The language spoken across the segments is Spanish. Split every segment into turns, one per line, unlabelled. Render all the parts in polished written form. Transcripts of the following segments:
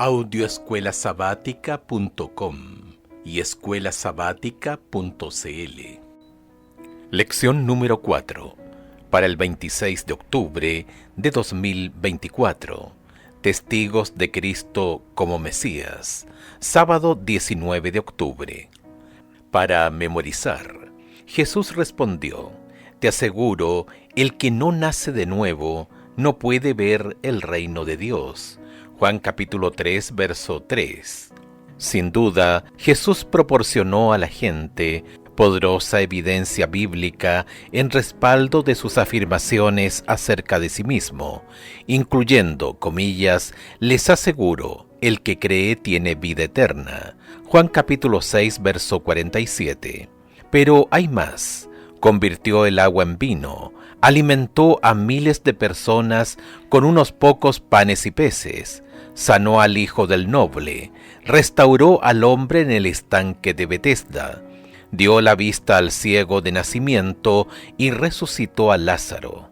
audioescuelasabática.com y escuelasabática.cl. Lección número 4, para el 26 de octubre de 2024. Testigos de Cristo como Mesías, sábado 19 de octubre. Para memorizar, Jesús respondió: Te aseguro, el que no nace de nuevo no puede ver el reino de Dios. Juan capítulo 3, verso 3. Sin duda, Jesús proporcionó a la gente poderosa evidencia bíblica en respaldo de sus afirmaciones acerca de sí mismo, incluyendo, comillas, les aseguro, el que cree tiene vida eterna. Juan capítulo 6, verso 47. Pero hay más. Convirtió el agua en vino, alimentó a miles de personas con unos pocos panes y peces, sanó al hijo del noble, restauró al hombre en el estanque de Betesda, dio la vista al ciego de nacimiento y resucitó a Lázaro.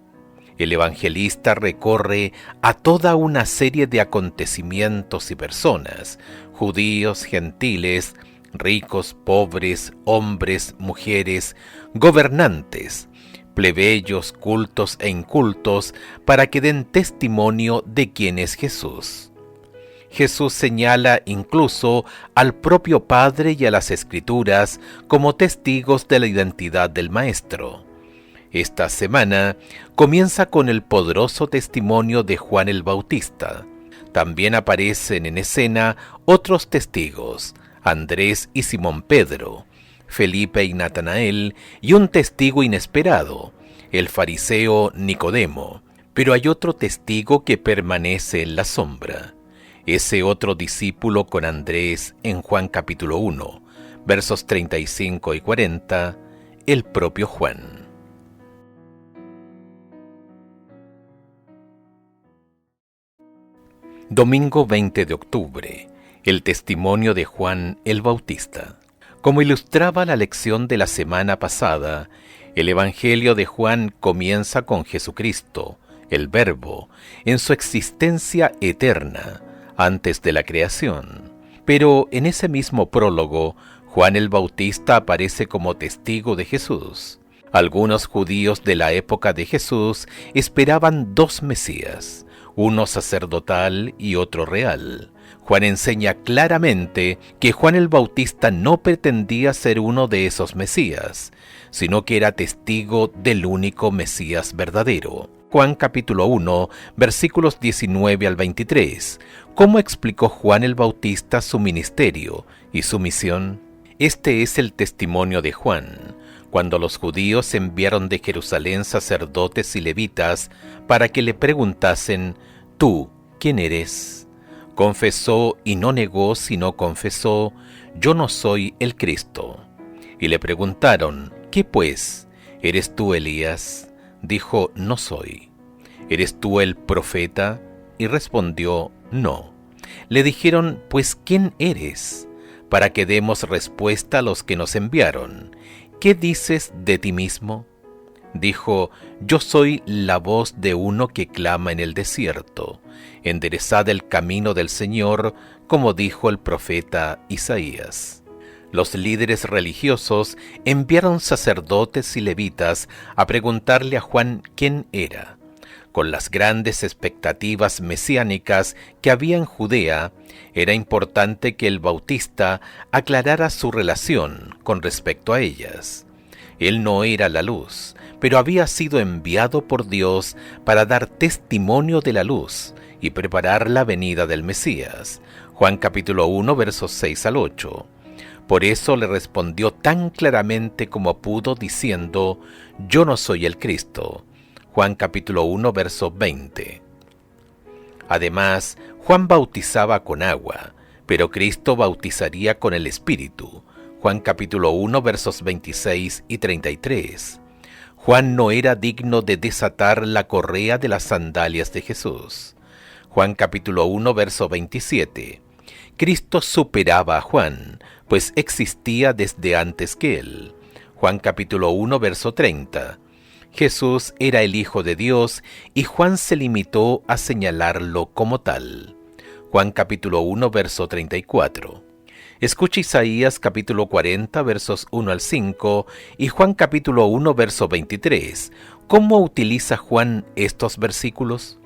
El evangelista recorre a toda una serie de acontecimientos y personas, judíos, gentiles, ricos, pobres, hombres, mujeres, gobernantes, plebeyos, cultos e incultos, para que den testimonio de quién es Jesús. Jesús señala incluso al propio Padre y a las Escrituras como testigos de la identidad del Maestro. Esta semana comienza con el poderoso testimonio de Juan el Bautista. También aparecen en escena otros testigos, Andrés y Simón Pedro, Felipe y Natanael, y un testigo inesperado, el fariseo Nicodemo. Pero hay otro testigo que permanece en la sombra. Ese otro discípulo con Andrés en Juan capítulo 1, versos 35 y 40, el propio Juan. Domingo 20 de octubre. El testimonio de Juan el Bautista. Como ilustraba la lección de la semana pasada, el Evangelio de Juan comienza con Jesucristo, el Verbo, en su existencia eterna, antes de la creación. Pero en ese mismo prólogo, Juan el Bautista aparece como testigo de Jesús. Algunos judíos de la época de Jesús esperaban dos Mesías, uno sacerdotal y otro real. Juan enseña claramente que Juan el Bautista no pretendía ser uno de esos Mesías, sino que era testigo del único Mesías verdadero. Juan capítulo 1, versículos 19 al 23. ¿Cómo explicó Juan el Bautista su ministerio y su misión? Este es el testimonio de Juan, cuando los judíos enviaron de Jerusalén sacerdotes y levitas para que le preguntasen: ¿Tú quién eres? Confesó y no negó, sino confesó: yo no soy el Cristo. Y le preguntaron: ¿qué pues? ¿Eres tú Elías? Dijo: no soy. ¿Eres tú el profeta? Y respondió: no. Le dijeron: pues ¿quién eres? Para que demos respuesta a los que nos enviaron. ¿Qué dices de ti mismo? Dijo: yo soy la voz de uno que clama en el desierto, enderezad el camino del Señor, como dijo el profeta Isaías. Los líderes religiosos enviaron sacerdotes y levitas a preguntarle a Juan quién era. Con las grandes expectativas mesiánicas que había en Judea, era importante que el Bautista aclarara su relación con respecto a ellas. Él no era la luz, pero había sido enviado por Dios para dar testimonio de la luz y preparar la venida del Mesías. Juan capítulo 1, versos 6 al 8. Por eso le respondió tan claramente como pudo, diciendo: yo no soy el Cristo. Juan capítulo 1, verso 20. Además, Juan bautizaba con agua, pero Cristo bautizaría con el Espíritu. Juan capítulo 1, versos 26 y 33. Juan no era digno de desatar la correa de las sandalias de Jesús. Juan capítulo 1, verso 27. Cristo superaba a Juan, pues existía desde antes que él. Juan capítulo 1, verso 30. Jesús era el Hijo de Dios y Juan se limitó a señalarlo como tal. Juan capítulo 1, verso 34. Escucha Isaías capítulo 40, versos 1 al 5 y Juan capítulo 1, verso 23. ¿Cómo utiliza Juan estos versículos?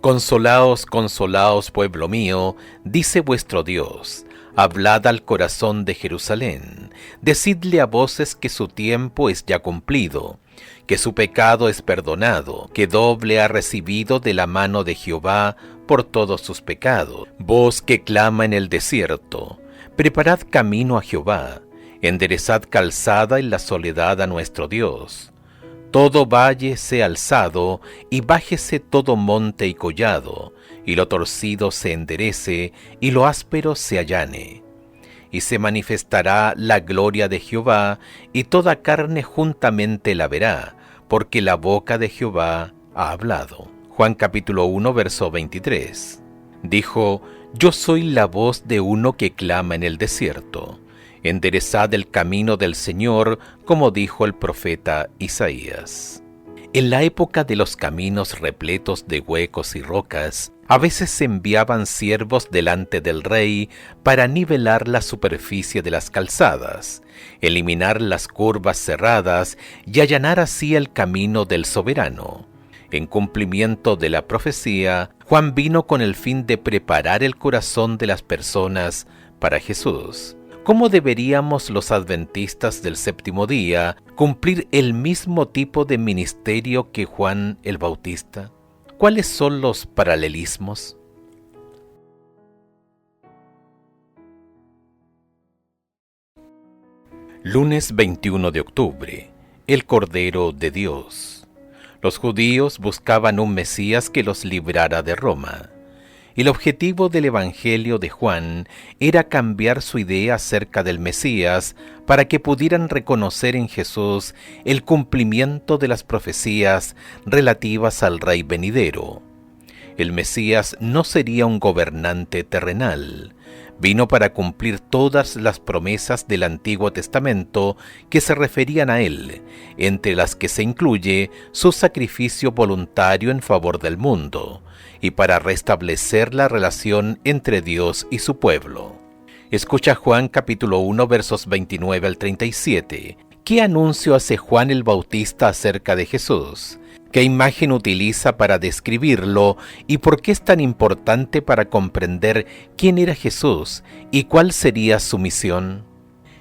Consolaos, consolaos, pueblo mío, dice vuestro Dios. Hablad al corazón de Jerusalén. Decidle a voces que su tiempo es ya cumplido, que su pecado es perdonado, que doble ha recibido de la mano de Jehová por todos sus pecados. Voz que clama en el desierto. Preparad camino a Jehová, enderezad calzada en la soledad a nuestro Dios. Todo valle sea alzado, y bájese todo monte y collado, y lo torcido se enderece, y lo áspero se allane. Y se manifestará la gloria de Jehová, y toda carne juntamente la verá, porque la boca de Jehová ha hablado. Juan capítulo 1, verso 23. Dijo: Yo soy la voz de uno que clama en el desierto. Enderezad el camino del Señor, como dijo el profeta Isaías. En la época de los caminos repletos de huecos y rocas, a veces se enviaban siervos delante del rey para nivelar la superficie de las calzadas, eliminar las curvas cerradas y allanar así el camino del soberano. En cumplimiento de la profecía, Juan vino con el fin de preparar el corazón de las personas para Jesús. ¿Cómo deberíamos los adventistas del séptimo día cumplir el mismo tipo de ministerio que Juan el Bautista? ¿Cuáles son los paralelismos? Lunes 21 de octubre. El Cordero de Dios. Los judíos buscaban un Mesías que los librara de Roma. El objetivo del Evangelio de Juan era cambiar su idea acerca del Mesías para que pudieran reconocer en Jesús el cumplimiento de las profecías relativas al Rey venidero. El Mesías no sería un gobernante terrenal. Vino para cumplir todas las promesas del Antiguo Testamento que se referían a él, entre las que se incluye su sacrificio voluntario en favor del mundo, y para restablecer la relación entre Dios y su pueblo. Escucha Juan capítulo 1 versos 29 al 37. ¿Qué anuncio hace Juan el Bautista acerca de Jesús? ¿Qué imagen utiliza para describirlo y por qué es tan importante para comprender quién era Jesús y cuál sería su misión?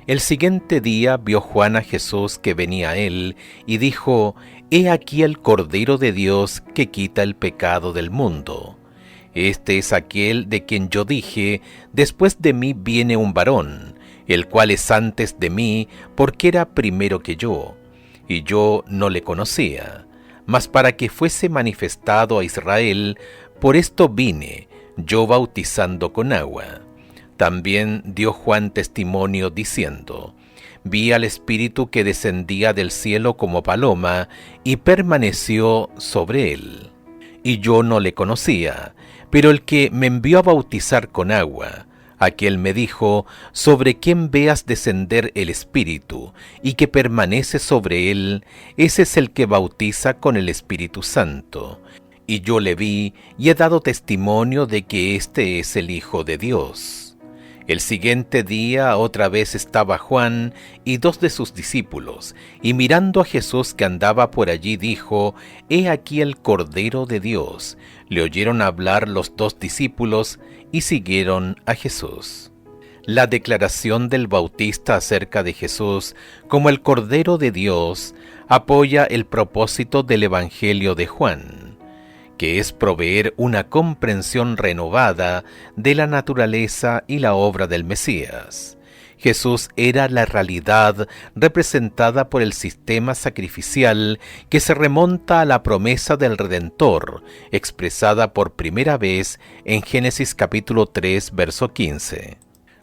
El siguiente día vio Juan a Jesús que venía a él y dijo: He aquí el Cordero de Dios que quita el pecado del mundo. Este es aquel de quien yo dije: después de mí viene un varón, el cual es antes de mí, porque era primero que yo, y yo no le conocía. Mas para que fuese manifestado a Israel, por esto vine, yo bautizando con agua. También dio Juan testimonio diciendo: Vi al Espíritu que descendía del cielo como paloma, y permaneció sobre él. Y yo no le conocía, pero el que me envió a bautizar con agua, aquel me dijo: sobre quien veas descender el Espíritu, y que permanece sobre él, ese es el que bautiza con el Espíritu Santo. Y yo le vi, y he dado testimonio de que éste es el Hijo de Dios. El siguiente día otra vez estaba Juan y dos de sus discípulos, y mirando a Jesús que andaba por allí dijo: He aquí el Cordero de Dios. Le oyeron hablar los dos discípulos y siguieron a Jesús. La declaración del Bautista acerca de Jesús como el Cordero de Dios apoya el propósito del Evangelio de Juan, que es proveer una comprensión renovada de la naturaleza y la obra del Mesías. Jesús era la realidad representada por el sistema sacrificial que se remonta a la promesa del Redentor, expresada por primera vez en Génesis capítulo 3, verso 15.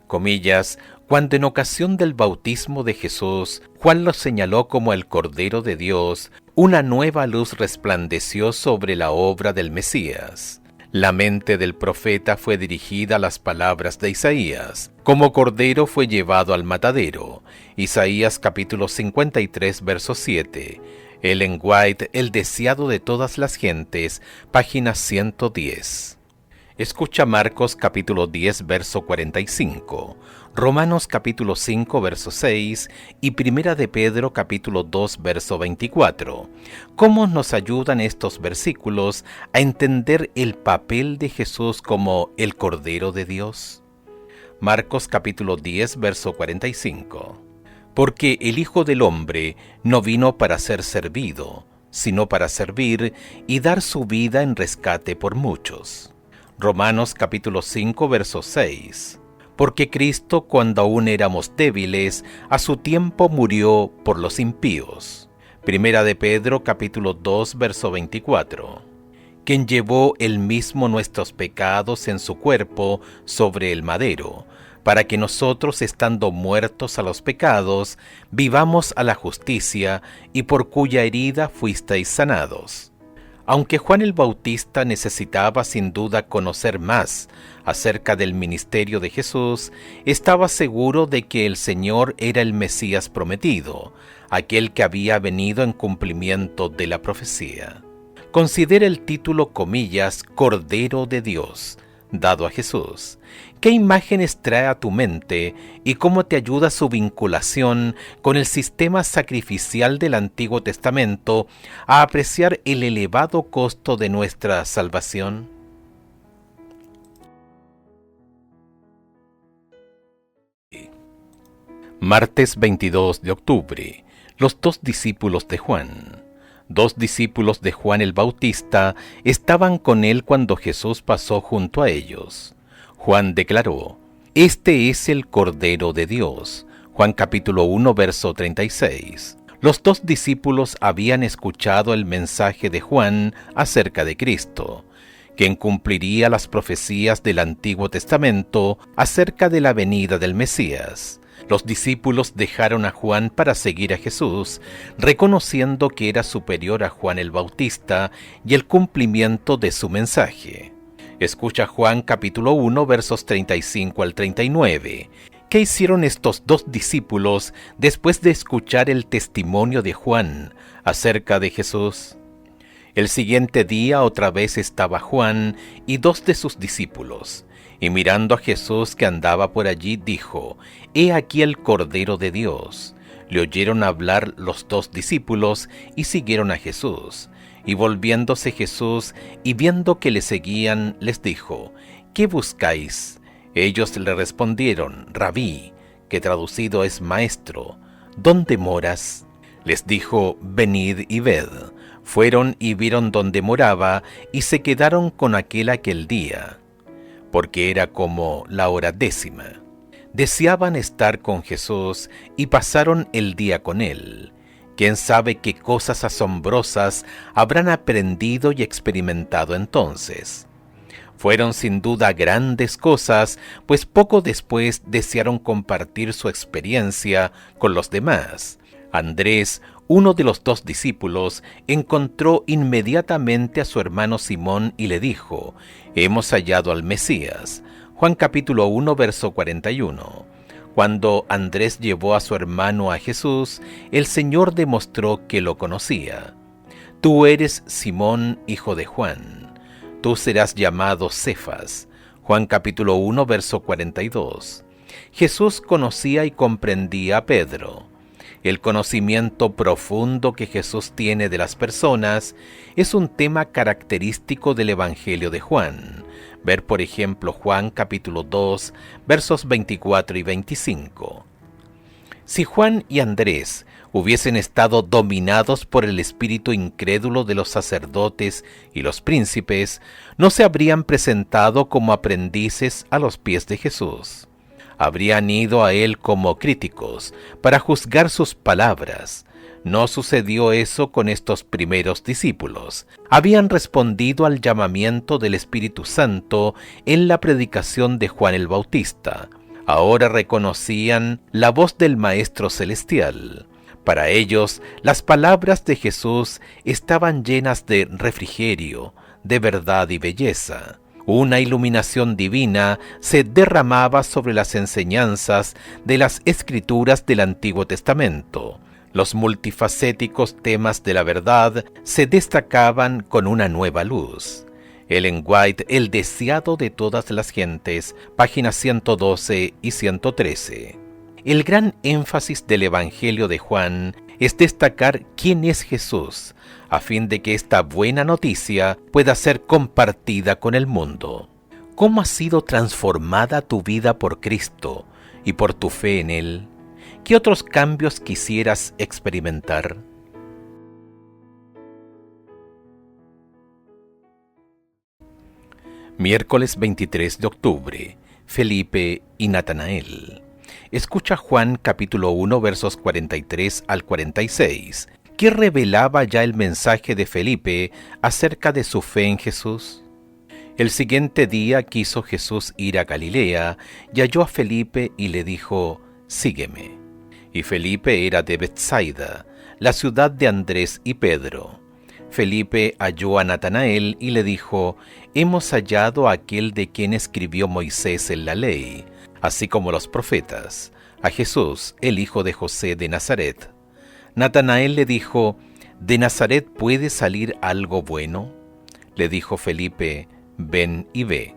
Comillas, cuando en ocasión del bautismo de Jesús, Juan lo señaló como el Cordero de Dios, una nueva luz resplandeció sobre la obra del Mesías. La mente del profeta fue dirigida a las palabras de Isaías: como cordero fue llevado al matadero. Isaías capítulo 53, verso 7. Ellen White, El deseado de todas las gentes, página 110. Escucha Marcos capítulo 10, verso 45, Romanos capítulo 5, verso 6 y Primera de Pedro capítulo 2, verso 24. ¿Cómo nos ayudan estos versículos a entender el papel de Jesús como el Cordero de Dios? Marcos capítulo 10, verso 45. Porque el Hijo del Hombre no vino para ser servido, sino para servir y dar su vida en rescate por muchos. Romanos capítulo 5, verso 6. Porque Cristo, cuando aún éramos débiles, a su tiempo murió por los impíos. Primera de Pedro capítulo 2, verso 24. Quien llevó él mismo nuestros pecados en su cuerpo sobre el madero, para que nosotros, estando muertos a los pecados, vivamos a la justicia, y por cuya herida fuisteis sanados. Aunque Juan el Bautista necesitaba sin duda conocer más acerca del ministerio de Jesús, estaba seguro de que el Señor era el Mesías prometido, aquel que había venido en cumplimiento de la profecía. Considera el título, comillas, Cordero de Dios, dado a Jesús. ¿Qué imágenes trae a tu mente y cómo te ayuda su vinculación con el sistema sacrificial del Antiguo Testamento a apreciar el elevado costo de nuestra salvación? Martes 22 de octubre. Los dos discípulos de Juan. Dos discípulos de Juan el Bautista estaban con él cuando Jesús pasó junto a ellos. Juan declaró: «Este es el Cordero de Dios». Juan capítulo 1, verso 36. Los dos discípulos habían escuchado el mensaje de Juan acerca de Cristo, quien cumpliría las profecías del Antiguo Testamento acerca de la venida del Mesías. Los discípulos dejaron a Juan para seguir a Jesús, reconociendo que era superior a Juan el Bautista y el cumplimiento de su mensaje. Escucha Juan capítulo 1, versos 35 al 39. ¿Qué hicieron estos dos discípulos después de escuchar el testimonio de Juan acerca de Jesús? El siguiente día otra vez estaba Juan y dos de sus discípulos, y mirando a Jesús que andaba por allí, dijo: «He aquí el Cordero de Dios». Le oyeron hablar los dos discípulos y siguieron a Jesús. Y volviéndose Jesús y viendo que le seguían, les dijo: «¿Qué buscáis?». Ellos le respondieron: «Rabí», que traducido es maestro, «¿dónde moras?». Les dijo: «Venid y ved». Fueron y vieron dónde moraba, y se quedaron con aquel día, porque era como la hora 10:00. Deseaban estar con Jesús y pasaron el día con él. ¿Quién sabe qué cosas asombrosas habrán aprendido y experimentado entonces? Fueron sin duda grandes cosas, pues poco después desearon compartir su experiencia con los demás. Andrés, uno de los dos discípulos, encontró inmediatamente a su hermano Simón y le dijo: «Hemos hallado al Mesías». Juan capítulo 1, verso 41. Cuando Andrés llevó a su hermano a Jesús, el Señor demostró que lo conocía. «Tú eres Simón, hijo de Juan. Tú serás llamado Cefas». Juan capítulo 1, verso 42. Jesús conocía y comprendía a Pedro. El conocimiento profundo que Jesús tiene de las personas es un tema característico del Evangelio de Juan. Ver, por ejemplo, Juan capítulo 2, versos 24 y 25. Si Juan y Andrés hubiesen estado dominados por el espíritu incrédulo de los sacerdotes y los príncipes, no se habrían presentado como aprendices a los pies de Jesús. Habrían ido a él como críticos para juzgar sus palabras. No sucedió eso con estos primeros discípulos. Habían respondido al llamamiento del Espíritu Santo en la predicación de Juan el Bautista. Ahora reconocían la voz del Maestro Celestial. Para ellos, las palabras de Jesús estaban llenas de refrigerio, de verdad y belleza. Una iluminación divina se derramaba sobre las enseñanzas de las Escrituras del Antiguo Testamento. Los multifacéticos temas de la verdad se destacaban con una nueva luz. Ellen White, El deseado de todas las gentes, páginas 112 y 113. El gran énfasis del Evangelio de Juan es destacar quién es Jesús, a fin de que esta buena noticia pueda ser compartida con el mundo. ¿Cómo ha sido transformada tu vida por Cristo y por tu fe en Él? ¿Qué otros cambios quisieras experimentar? Miércoles 23 de octubre. Felipe y Natanael. Escucha Juan capítulo 1 versos 43 al 46, que revelaba ya el mensaje de Felipe acerca de su fe en Jesús. El siguiente día quiso Jesús ir a Galilea y halló a Felipe y le dijo: «Sígueme». Y Felipe era de Betsaida, la ciudad de Andrés y Pedro. Felipe halló a Natanael y le dijo: «Hemos hallado a aquel de quien escribió Moisés en la ley, así como los profetas, a Jesús, el hijo de José de Nazaret». Natanael le dijo: «¿De Nazaret puede salir algo bueno?». Le dijo Felipe: «Ven y ve».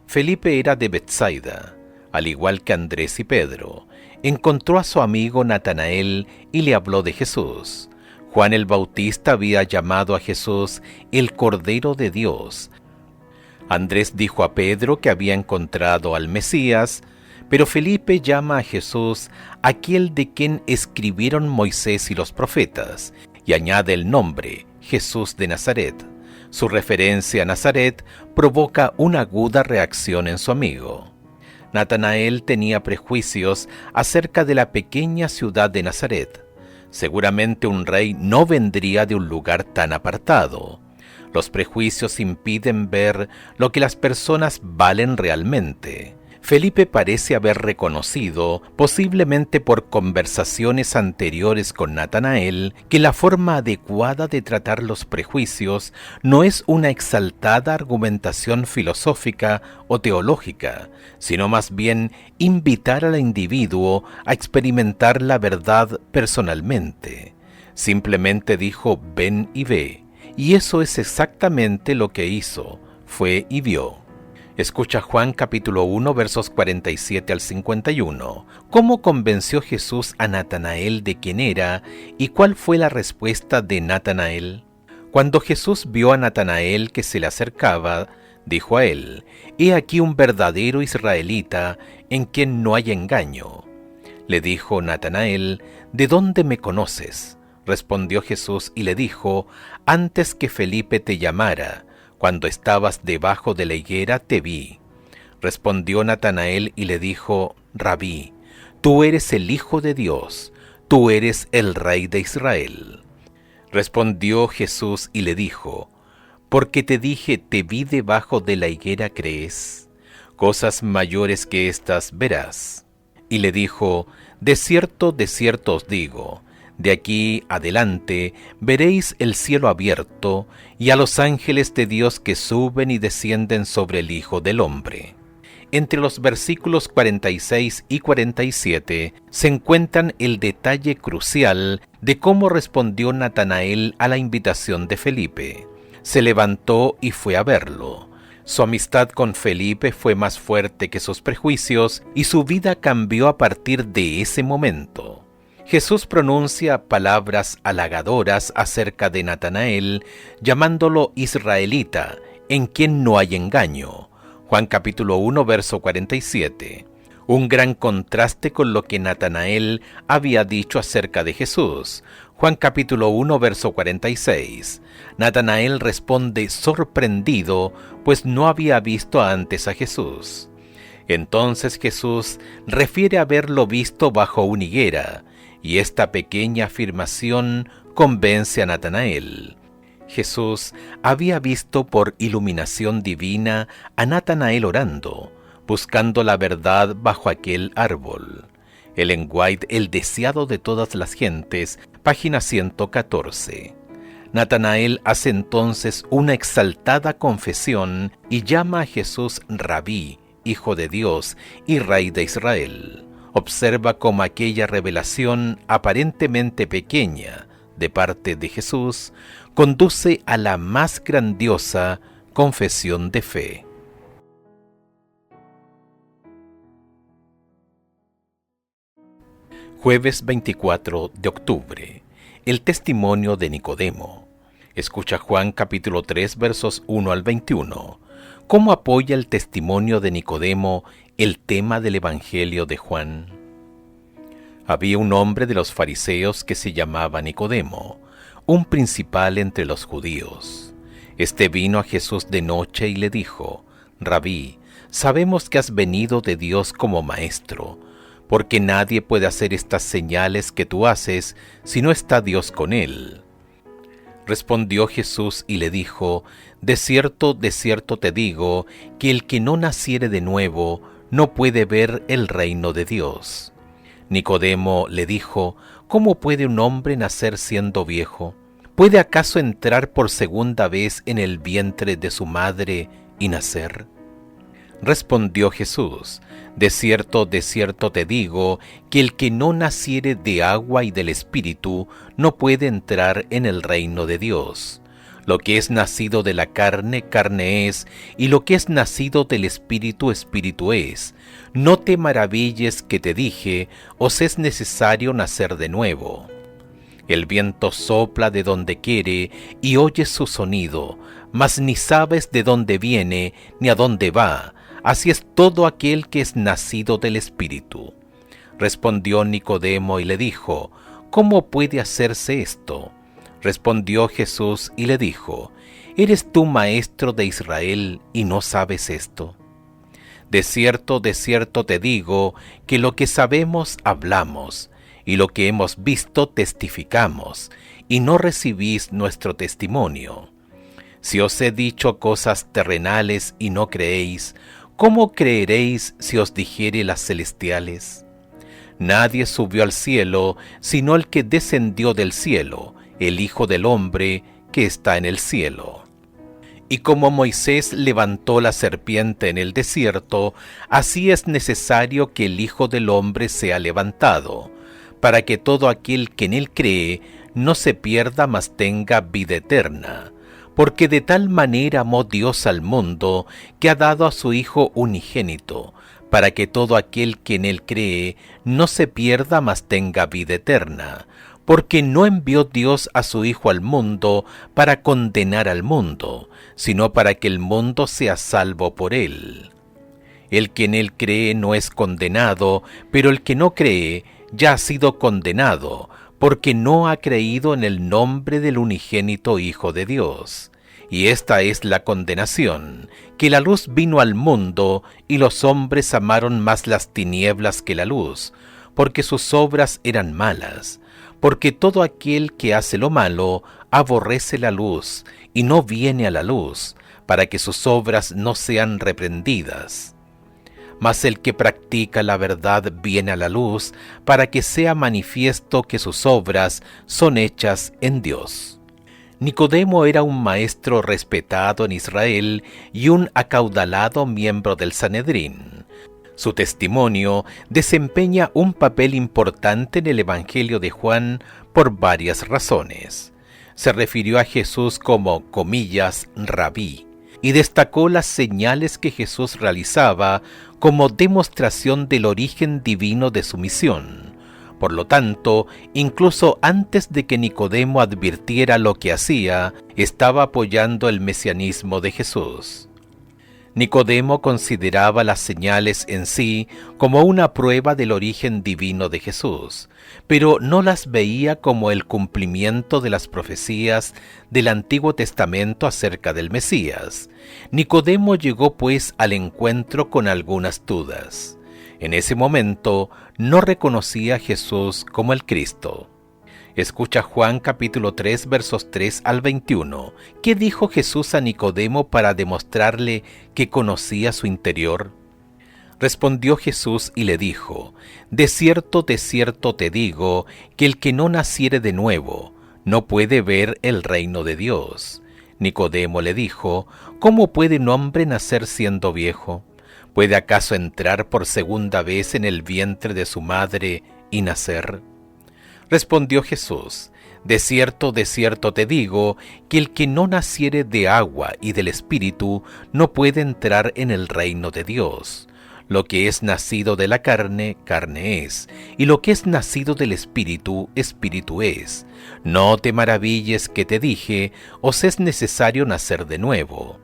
Felipe era de Betsaida, al igual que Andrés y Pedro. Encontró a su amigo Natanael y le habló de Jesús. Juan el Bautista había llamado a Jesús el Cordero de Dios. Andrés dijo a Pedro que había encontrado al Mesías, pero Felipe llama a Jesús aquel de quien escribieron Moisés y los profetas, y añade el nombre, Jesús de Nazaret. Su referencia a Nazaret provoca una aguda reacción en su amigo. Natanael tenía prejuicios acerca de la pequeña ciudad de Nazaret. Seguramente un rey no vendría de un lugar tan apartado. Los prejuicios impiden ver lo que las personas valen realmente. Felipe parece haber reconocido, posiblemente por conversaciones anteriores con Natanael, que la forma adecuada de tratar los prejuicios no es una exaltada argumentación filosófica o teológica, sino más bien invitar al individuo a experimentar la verdad personalmente. Simplemente dijo: «Ven y ve», y eso es exactamente lo que hizo, fue y vio. Escucha Juan capítulo 1 versos 47 al 51. ¿Cómo convenció Jesús a Natanael de quién era y cuál fue la respuesta de Natanael? Cuando Jesús vio a Natanael que se le acercaba, dijo a él: «He aquí un verdadero israelita en quien no hay engaño». Le dijo Natanael: «¿De dónde me conoces?». Respondió Jesús y le dijo: «Antes que Felipe te llamara, cuando estabas debajo de la higuera te vi». Respondió Natanael y le dijo: «Rabí, tú eres el Hijo de Dios, tú eres el Rey de Israel». Respondió Jesús y le dijo: «Porque te dije, te vi debajo de la higuera, ¿crees? Cosas mayores que estas verás». Y le dijo: de cierto os digo, de aquí adelante veréis el cielo abierto y a los ángeles de Dios que suben y descienden sobre el Hijo del Hombre». Entre los versículos 46 y 47 se encuentran el detalle crucial de cómo respondió Natanael a la invitación de Felipe. Se levantó y fue a verlo. Su amistad con Felipe fue más fuerte que sus prejuicios y su vida cambió a partir de ese momento. Jesús pronuncia palabras halagadoras acerca de Natanael, llamándolo israelita, en quien no hay engaño. Juan capítulo 1, verso 47. Un gran contraste con lo que Natanael había dicho acerca de Jesús. Juan capítulo 1, verso 46. Natanael responde sorprendido, pues no había visto antes a Jesús. Entonces Jesús refiere haberlo visto bajo una higuera, y esta pequeña afirmación convence a Natanael. Jesús había visto por iluminación divina a Natanael orando, buscando la verdad bajo aquel árbol. Ellen White, El deseado de todas las gentes, página 114. Natanael hace entonces una exaltada confesión y llama a Jesús Rabí, Hijo de Dios y Rey de Israel. Observa cómo aquella revelación aparentemente pequeña de parte de Jesús conduce a la más grandiosa Confesión de fe. Jueves 24 de octubre. El testimonio de Nicodemo. Escucha Juan capítulo 3 versos 1 al 21. ¿Cómo apoya el testimonio de Nicodemo el tema del Evangelio de Juan? Había un hombre de los fariseos que se llamaba Nicodemo, un principal entre los judíos. Este vino a Jesús de noche y le dijo: Rabí, sabemos que has venido de Dios como maestro, porque nadie puede hacer estas señales que tú haces si no está Dios con él. Respondió Jesús y le dijo: de cierto te digo, que el que no naciere de nuevo no puede ver el reino de Dios. Nicodemo le dijo: ¿cómo puede un hombre nacer siendo viejo? ¿Puede acaso entrar por segunda vez en el vientre de su madre y nacer? Respondió Jesús: de cierto te digo, que el que no naciere de agua y del Espíritu no puede entrar en el reino de Dios. Lo que es nacido de la carne, carne es, y lo que es nacido del Espíritu, Espíritu es. No te maravilles que te dije: os es necesario nacer de nuevo. El viento sopla de donde quiere y oyes su sonido, mas ni sabes de dónde viene ni a dónde va. Así es todo aquel que es nacido del Espíritu. Respondió Nicodemo y le dijo: ¿cómo puede hacerse esto? Respondió Jesús y le dijo: ¿eres tú maestro de Israel y no sabes esto? De cierto te digo, que lo que sabemos hablamos, y lo que hemos visto testificamos, y no recibís nuestro testimonio. Si os he dicho cosas terrenales y no creéis, ¿cómo creeréis si os dijere las celestiales? Nadie subió al cielo, sino el que descendió del cielo, el Hijo del Hombre que está en el cielo. Y como Moisés levantó la serpiente en el desierto, así es necesario que el Hijo del Hombre sea levantado, para que todo aquel que en él cree no se pierda, mas tenga vida eterna. Porque de tal manera amó Dios al mundo, que ha dado a su Hijo unigénito, para que todo aquel que en él cree no se pierda, mas tenga vida eterna. Porque no envió Dios a su Hijo al mundo para condenar al mundo, sino para que el mundo sea salvo por él. El que en él cree no es condenado, pero el que no cree ya ha sido condenado, porque no ha creído en el nombre del unigénito Hijo de Dios. Y esta es la condenación, que la luz vino al mundo, y los hombres amaron más las tinieblas que la luz, porque sus obras eran malas. Porque todo aquel que hace lo malo aborrece la luz, y no viene a la luz, para que sus obras no sean reprendidas. Mas el que practica la verdad viene a la luz, para que sea manifiesto que sus obras son hechas en Dios. Nicodemo era un maestro respetado en Israel y un acaudalado miembro del Sanedrín. Su testimonio desempeña un papel importante en el Evangelio de Juan por varias razones. Se refirió a Jesús como, comillas, rabí, y destacó las señales que Jesús realizaba como demostración del origen divino de su misión. Por lo tanto, incluso antes de que Nicodemo advirtiera lo que hacía, estaba apoyando el mesianismo de Jesús. Nicodemo consideraba las señales en sí como una prueba del origen divino de Jesús, pero no las veía como el cumplimiento de las profecías del Antiguo Testamento acerca del Mesías. Nicodemo llegó pues al encuentro con algunas dudas. En ese momento no reconocía a Jesús como el Cristo. Escucha Juan capítulo 3 versos 3 al 21. ¿Qué dijo Jesús a Nicodemo para demostrarle que conocía su interior? Respondió Jesús y le dijo: de cierto te digo, que el que no naciere de nuevo no puede ver el reino de Dios. Nicodemo le dijo: ¿cómo puede un hombre nacer siendo viejo? ¿Puede acaso entrar por segunda vez en el vientre de su madre y nacer? Respondió Jesús: de cierto te digo, que el que no naciere de agua y del Espíritu no puede entrar en el reino de Dios. Lo que es nacido de la carne, carne es, y lo que es nacido del Espíritu, Espíritu es. No te maravilles que te dije, os es necesario nacer de nuevo.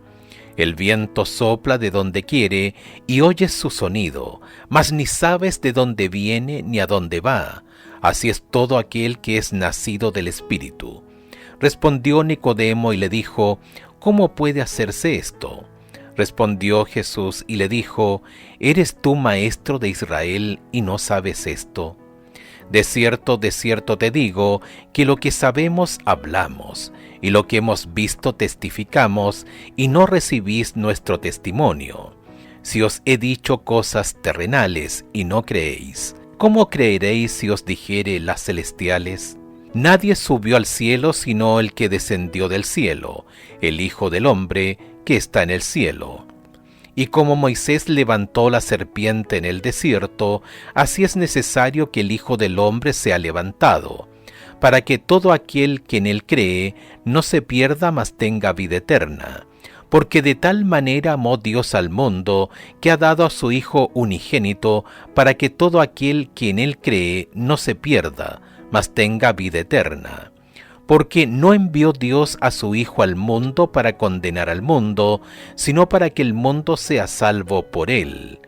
El viento sopla de donde quiere, y oyes su sonido, mas ni sabes de dónde viene ni a dónde va. Así es todo aquel que es nacido del Espíritu. Respondió Nicodemo y le dijo, ¿cómo puede hacerse esto? Respondió Jesús y le dijo, ¿eres tú maestro de Israel y no sabes esto? De cierto te digo, que lo que sabemos hablamos, y lo que hemos visto testificamos, y no recibís nuestro testimonio. Si os he dicho cosas terrenales y no creéis, ¿cómo creeréis si os dijere las celestiales? Nadie subió al cielo sino el que descendió del cielo, el Hijo del Hombre que está en el cielo. Y como Moisés levantó la serpiente en el desierto, así es necesario que el Hijo del Hombre sea levantado, para que todo aquel que en él cree no se pierda, mas tenga vida eterna. Porque de tal manera amó Dios al mundo, que ha dado a su Hijo unigénito, para que todo aquel que en él cree no se pierda, mas tenga vida eterna. Porque no envió Dios a su Hijo al mundo para condenar al mundo, sino para que el mundo sea salvo por él.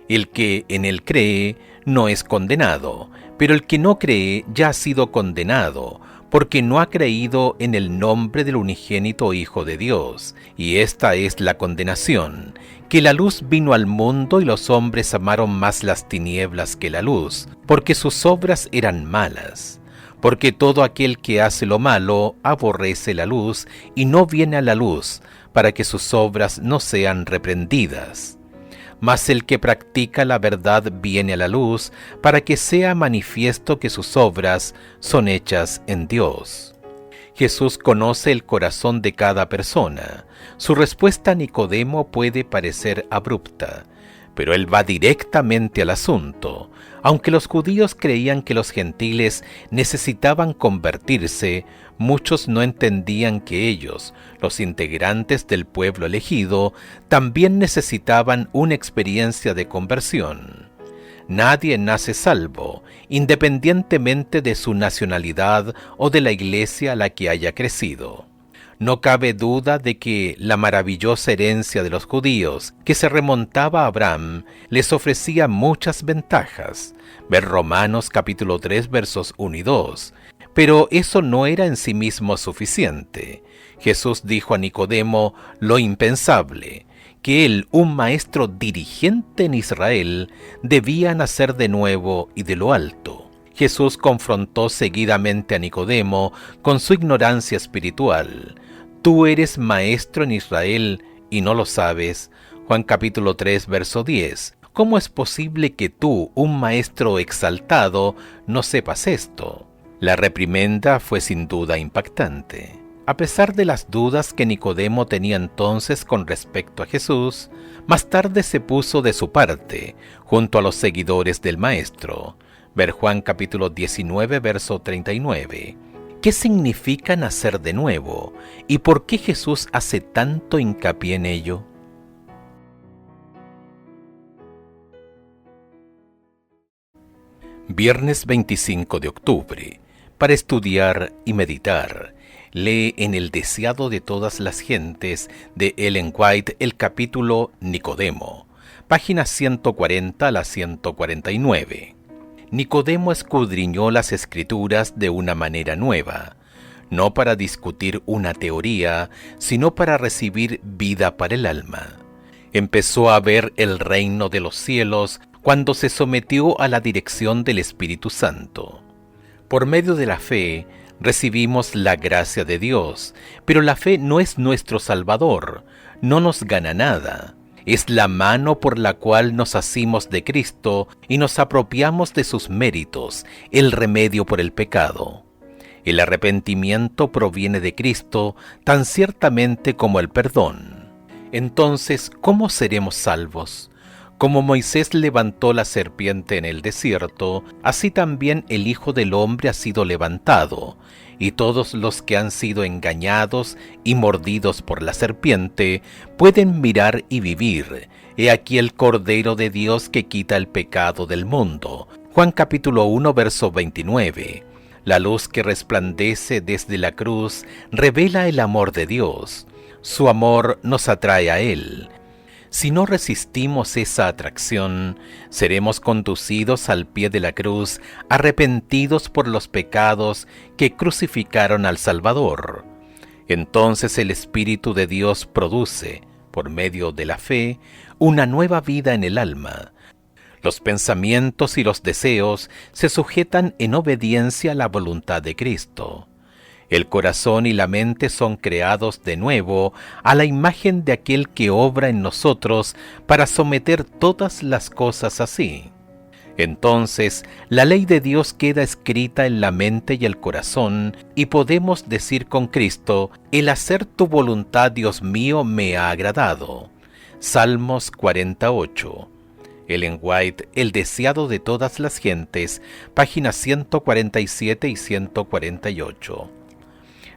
El que en él cree no es condenado, pero el que no cree ya ha sido condenado, porque no ha creído en el nombre del unigénito Hijo de Dios. Y esta es la condenación, que la luz vino al mundo y los hombres amaron más las tinieblas que la luz, porque sus obras eran malas. Porque todo aquel que hace lo malo aborrece la luz y no viene a la luz, para que sus obras no sean reprendidas. Mas el que practica la verdad viene a la luz, para que sea manifiesto que sus obras son hechas en Dios. Jesús conoce el corazón de cada persona. Su respuesta a Nicodemo puede parecer abrupta, pero él va directamente al asunto. Aunque los judíos creían que los gentiles necesitaban convertirse, muchos no entendían que ellos, los integrantes del pueblo elegido, también necesitaban una experiencia de conversión. Nadie nace salvo, independientemente de su nacionalidad o de la iglesia a la que haya crecido. No cabe duda de que la maravillosa herencia de los judíos, que se remontaba a Abraham, les ofrecía muchas ventajas. Ver Romanos capítulo 3 versos 1 y 2. Pero eso no era en sí mismo suficiente. Jesús dijo a Nicodemo lo impensable, que él, un maestro dirigente en Israel, debía nacer de nuevo y de lo alto. Jesús confrontó seguidamente a Nicodemo con su ignorancia espiritual. Tú eres maestro en Israel y no lo sabes. Juan capítulo 3, verso 10. ¿Cómo es posible que tú, un maestro exaltado, no sepas esto? La reprimenda fue sin duda impactante. A pesar de las dudas que Nicodemo tenía entonces con respecto a Jesús, más tarde se puso de su parte, junto a los seguidores del Maestro. Ver Juan capítulo 19, verso 39. ¿Qué significa nacer de nuevo? ¿Y por qué Jesús hace tanto hincapié en ello? Viernes 25 de octubre. Para estudiar y meditar, lee en El deseado de todas las gentes de Ellen White el capítulo Nicodemo, páginas 140 a la 149. Nicodemo escudriñó las Escrituras de una manera nueva, no para discutir una teoría, sino para recibir vida para el alma. Empezó a ver el reino de los cielos cuando se sometió a la dirección del Espíritu Santo. Por medio de la fe, recibimos la gracia de Dios, pero la fe no es nuestro Salvador, no nos gana nada. Es la mano por la cual nos asimos de Cristo y nos apropiamos de sus méritos, el remedio por el pecado. El arrepentimiento proviene de Cristo tan ciertamente como el perdón. Entonces, ¿cómo seremos salvos? Como Moisés levantó la serpiente en el desierto, así también el Hijo del Hombre ha sido levantado. y todos los que han sido engañados y mordidos por la serpiente pueden mirar y vivir. He aquí el Cordero de Dios que quita el pecado del mundo. Juan capítulo 1, verso 29. La luz que resplandece desde la cruz revela el amor de Dios. Su amor nos atrae a Él. Si no resistimos esa atracción, seremos conducidos al pie de la cruz, arrepentidos por los pecados que crucificaron al Salvador. Entonces el Espíritu de Dios produce, por medio de la fe, una nueva vida en el alma. Los pensamientos y los deseos se sujetan en obediencia a la voluntad de Cristo. El corazón y la mente son creados de nuevo a la imagen de aquel que obra en nosotros para someter todas las cosas así. Entonces, la ley de Dios queda escrita en la mente y el corazón, y podemos decir con Cristo: el hacer tu voluntad, Dios mío, me ha agradado. Salmos 48. Ellen White, El deseado de todas las gentes, páginas 147 y 148.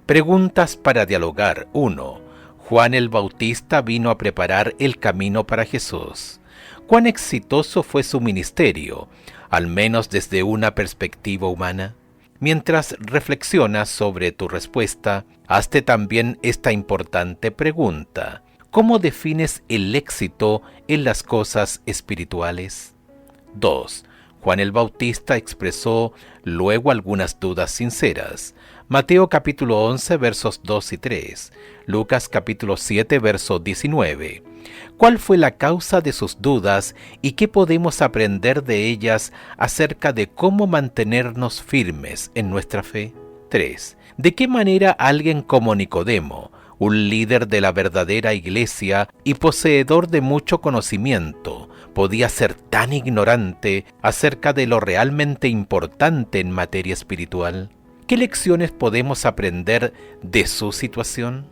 Preguntas para dialogar. 1. Juan el Bautista vino a preparar el camino para Jesús. ¿Cuán exitoso fue su ministerio, al menos desde una perspectiva humana? Mientras reflexionas sobre tu respuesta, hazte también esta importante pregunta: ¿cómo defines el éxito en las cosas espirituales? 2. Juan el Bautista expresó luego algunas dudas sinceras. Mateo capítulo 11 versos 2 y 3, Lucas capítulo 7 verso 19. ¿Cuál fue la causa de sus dudas y qué podemos aprender de ellas acerca de cómo mantenernos firmes en nuestra fe? 3. ¿De qué manera alguien como Nicodemo, un líder de la verdadera iglesia y poseedor de mucho conocimiento, podía ser tan ignorante acerca de lo realmente importante en materia espiritual? ¿Qué lecciones podemos aprender de su situación?